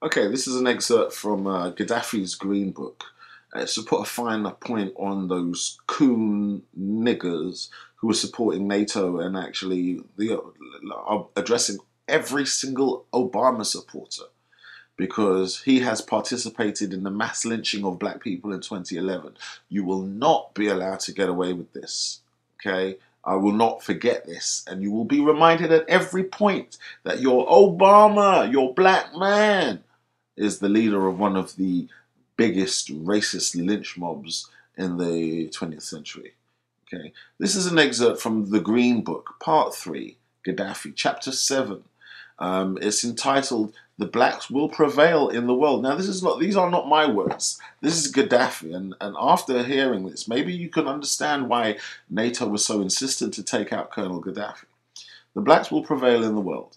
Okay, this is an excerpt from Gaddafi's Green Book. It's to put a finer point on those coon niggers who are supporting NATO and actually are addressing every single Obama supporter because he has participated in the mass lynching of black people in 2011. You will not be allowed to get away with this. Okay? I will not forget this. And you will be reminded at every point that your Obama, your black man, is the leader of one of the biggest racist lynch mobs in the 20th century. Okay, this is an excerpt from the Green Book, Part 3, Gaddafi, Chapter 7. It's entitled "The Blacks Will Prevail in the World." Now, these are not my words. This is Gaddafi, and after hearing this, maybe you can understand why NATO was so insistent to take out Colonel Gaddafi. The blacks will prevail in the world.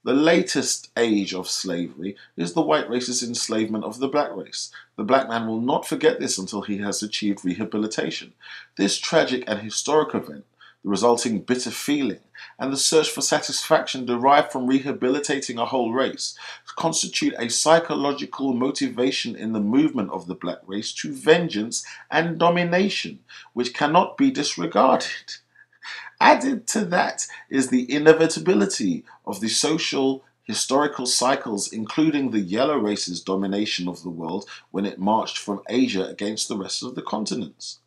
The latest age of slavery is the white race's enslavement of the black race. The black man will not forget this until he has achieved rehabilitation. This tragic and historic event, the resulting bitter feeling, and the search for satisfaction derived from rehabilitating a whole race, constitute a psychological motivation in the movement of the black race to vengeance and domination, which cannot be disregarded. Added to that is the inevitability of the social historical cycles, including the yellow race's domination of the world when it marched from Asia against the rest of the continents.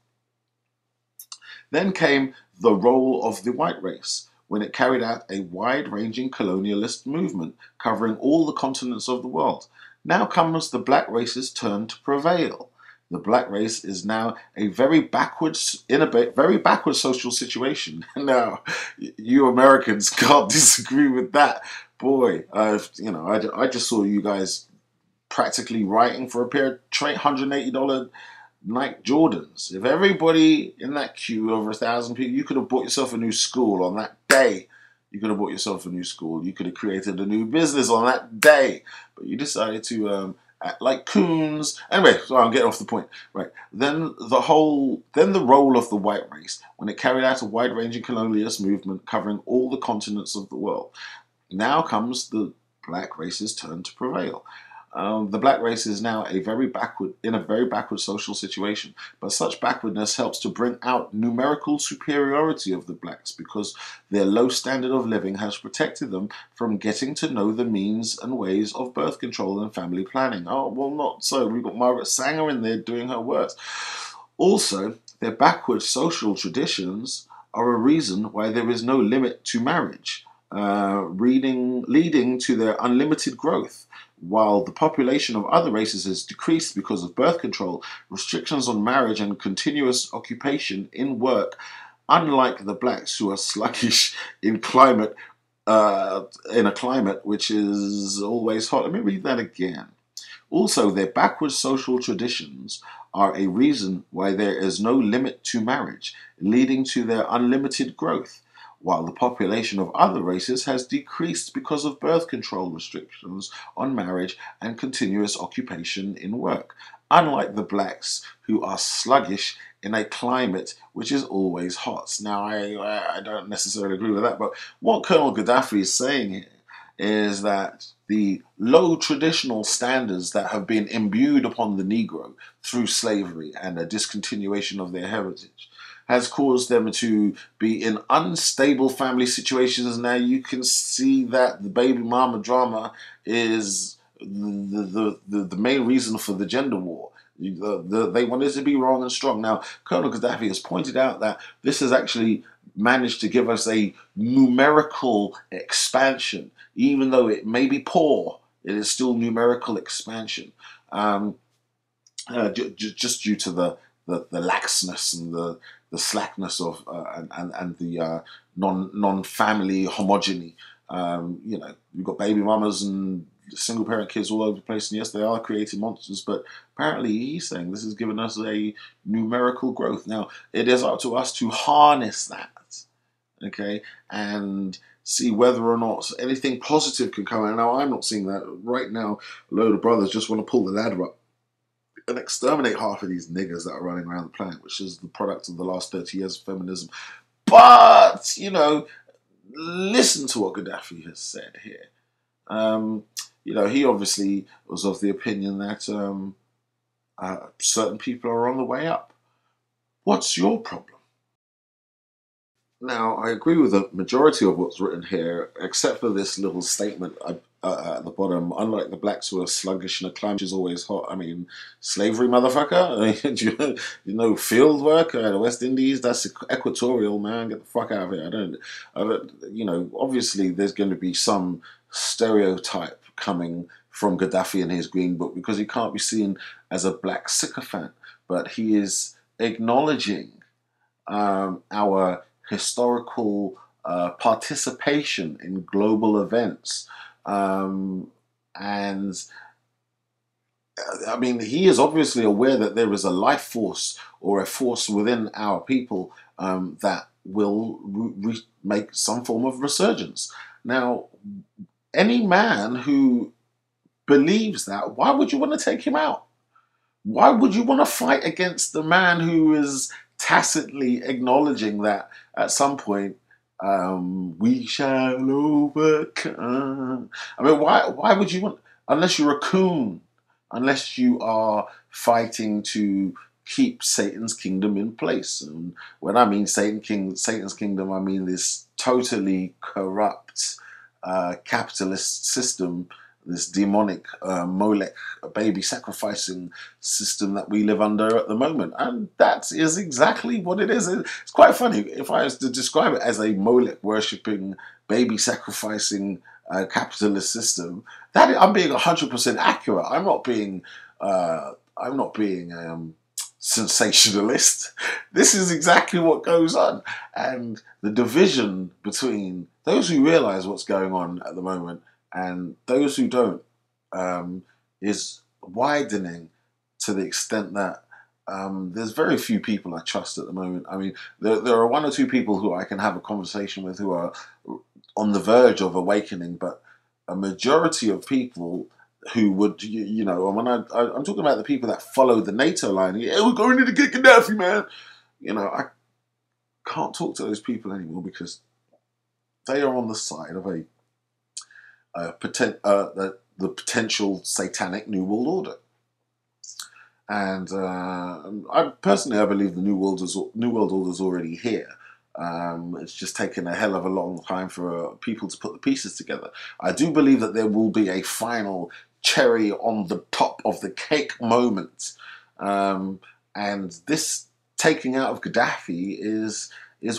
Then came the role of the white race when it carried out a wide-ranging colonialist movement covering all the continents of the world. Now comes the black race's turn to prevail. The black race is now in a very backward social situation. Now, you Americans can't disagree with that. Boy, I just saw you guys practically writing for a pair of $180 Nike Jordans. If everybody in that queue, over 1,000 people, you could have bought yourself a new school on that day. You could have bought yourself a new school. You could have created a new business on that day. But you decided to act like coons. Anyway, so I'm getting off the point. Right. Then the role of the white race when it carried out a wide-ranging colonialist movement covering all the continents of the world. Now comes the black race's turn to prevail. The black race is now in a very backward social situation, but such backwardness helps to bring out numerical superiority of the blacks because their low standard of living has protected them from getting to know the means and ways of birth control and family planning. Oh, well, not so. We've got Margaret Sanger in there doing her worst. Also, their backward social traditions are a reason why there is no limit to marriage, leading to their unlimited growth. While the population of other races has decreased because of birth control, restrictions on marriage, and continuous occupation in work, unlike the blacks who are sluggish in a climate which is always hot. Let me read that again. Also, their backward social traditions are a reason why there is no limit to marriage, leading to their unlimited growth, while the population of other races has decreased because of birth control restrictions on marriage and continuous occupation in work, unlike the blacks who are sluggish in a climate which is always hot. Now, I don't necessarily agree with that, but what Colonel Gaddafi is saying here is that the low traditional standards that have been imbued upon the Negro through slavery and a discontinuation of their heritage has caused them to be in unstable family situations. Now you can see that the baby mama drama is the main reason for the gender war. They wanted to be wrong and strong. Now, Colonel Gaddafi has pointed out that this has actually managed to give us a numerical expansion. Even though it may be poor, it is still numerical expansion. Just due to the laxness and the slackness of and the non-family homogeny. You've got baby mamas and single parent kids all over the place, and yes, they are creating monsters, but apparently he's saying this has given us a numerical growth. Now, it is up to us to harness that, okay, and see whether or not anything positive can come out. Now, I'm not seeing that. Right now, a load of brothers just want to pull the ladder up and exterminate half of these niggers that are running around the planet, which is the product of the last 30 years of feminism. But, listen to what Gaddafi has said here. he obviously was of the opinion that certain people are on the way up. What's your problem? Now, I agree with the majority of what's written here, except for this little statement at the bottom. Unlike the blacks who are sluggish and a climate is always hot. I mean, slavery, motherfucker. I mean, field work at the West Indies. That's equatorial, man. Get the fuck out of here. I don't. Obviously, there's going to be some stereotype coming from Gaddafi and his Green Book because he can't be seen as a black sycophant, but he is acknowledging our historical participation in global events. And I mean, he is obviously aware that there is a life force or a force within our people that will make some form of resurgence. Now, any man who believes that, why would you want to take him out? Why would you want to fight against the man who is tacitly acknowledging that at some point we shall overcome? I mean, why would you want, unless you're a coon, unless you are fighting to keep Satan's kingdom in place? And when I mean Satan's kingdom, I mean this totally corrupt capitalist system, this demonic Molech baby sacrificing system that we live under at the moment. And that is exactly what it is. It's quite funny. If I was to describe it as a Molech worshipping, baby sacrificing capitalist system, that I'm being 100% accurate. I'm not being sensationalist. This is exactly what goes on. And the division between those who realize what's going on at the moment and those who don't is widening to the extent that there's very few people I trust at the moment. I mean, there are one or two people who I can have a conversation with who are on the verge of awakening, but a majority of people who would, and when I'm talking about the people that follow the NATO line, yeah, we're going in to get Gaddafi, man. I can't talk to those people anymore because they are on the side of the potential satanic New World Order. And I believe the New World Order is already here. It's just taken a hell of a long time for people to put the pieces together. I do believe that there will be a final cherry on the top of the cake moment. And this taking out of Gaddafi is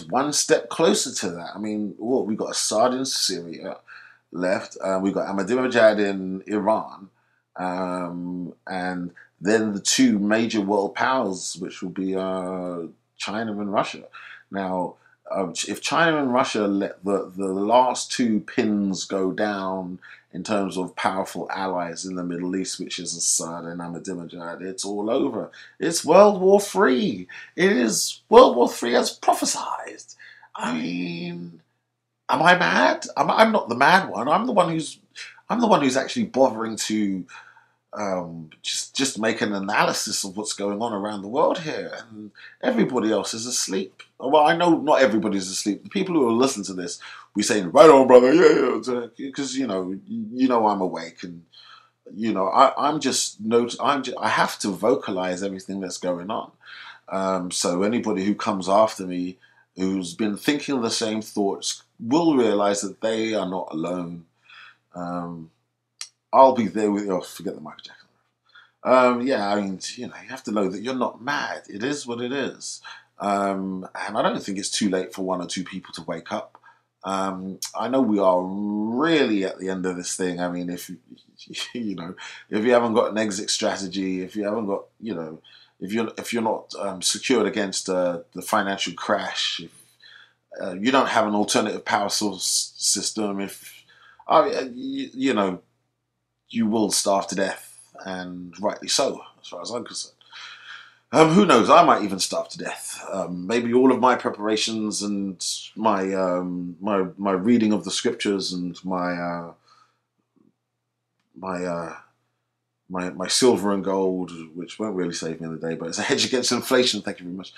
one step closer to that. I mean, we got Assad in Syria left. We've got Ahmadinejad in Iran. And then the two major world powers, which will be China and Russia. Now, if China and Russia let the last two pins go down in terms of powerful allies in the Middle East, which is Assad and Ahmadinejad, it's all over. It's World War III. It is World War III as prophesized. I mean, am I mad? I'm not the mad one. I'm the one who's actually bothering to just make an analysis of what's going on around the world here, and everybody else is asleep. Well, I know not everybody's asleep. The people who will listen to this, we saying, "Right on, brother, yeah," because I'm awake, and I have to vocalize everything that's going on. So anybody who comes after me, who's been thinking the same thoughts, will realize that they are not alone. I'll be there with you. Oh, forget the Michael Jackson. Yeah, I mean, you have to know that you're not mad. It is what it is. And I don't think it's too late for one or two people to wake up. I know we are really at the end of this thing. I mean, if if you haven't got an exit strategy, if you haven't got, if you're not secured against the financial crash, if you don't have an alternative power source system, if you will starve to death, and rightly so, as far as I'm concerned. Who knows? I might even starve to death. Maybe all of my preparations and my my reading of the scriptures and my silver and gold, which won't really save me in the day, but it's a hedge against inflation. Thank you very much.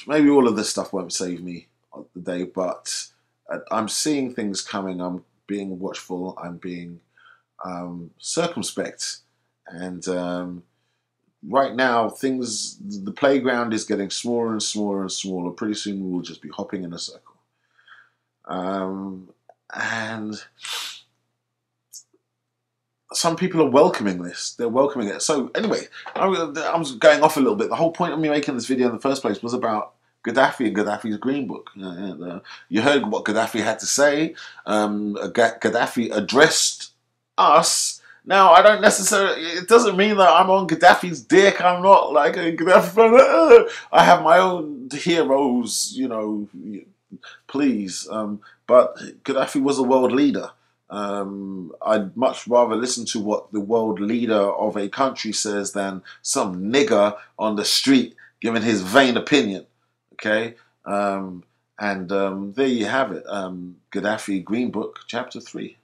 Maybe all of this stuff won't save me on the day, but I'm seeing things coming. I'm being watchful. I'm being circumspect. And right now, the playground is getting smaller and smaller and smaller. Pretty soon, we'll just be hopping in a circle. And some people are welcoming this. They're welcoming it. So anyway, I was going off a little bit. The whole point of me making this video in the first place was about Gaddafi and Gaddafi's Green Book. You heard what Gaddafi had to say. Gaddafi addressed us. Now, I don't necessarily, it doesn't mean that I'm on Gaddafi's dick. I'm not like a Gaddafi fan. I have my own heroes, please. But Gaddafi was a world leader. I'd much rather listen to what the world leader of a country says than some nigger on the street giving his vain opinion. Okay? And there you have it. Gaddafi Green Book, Chapter 3.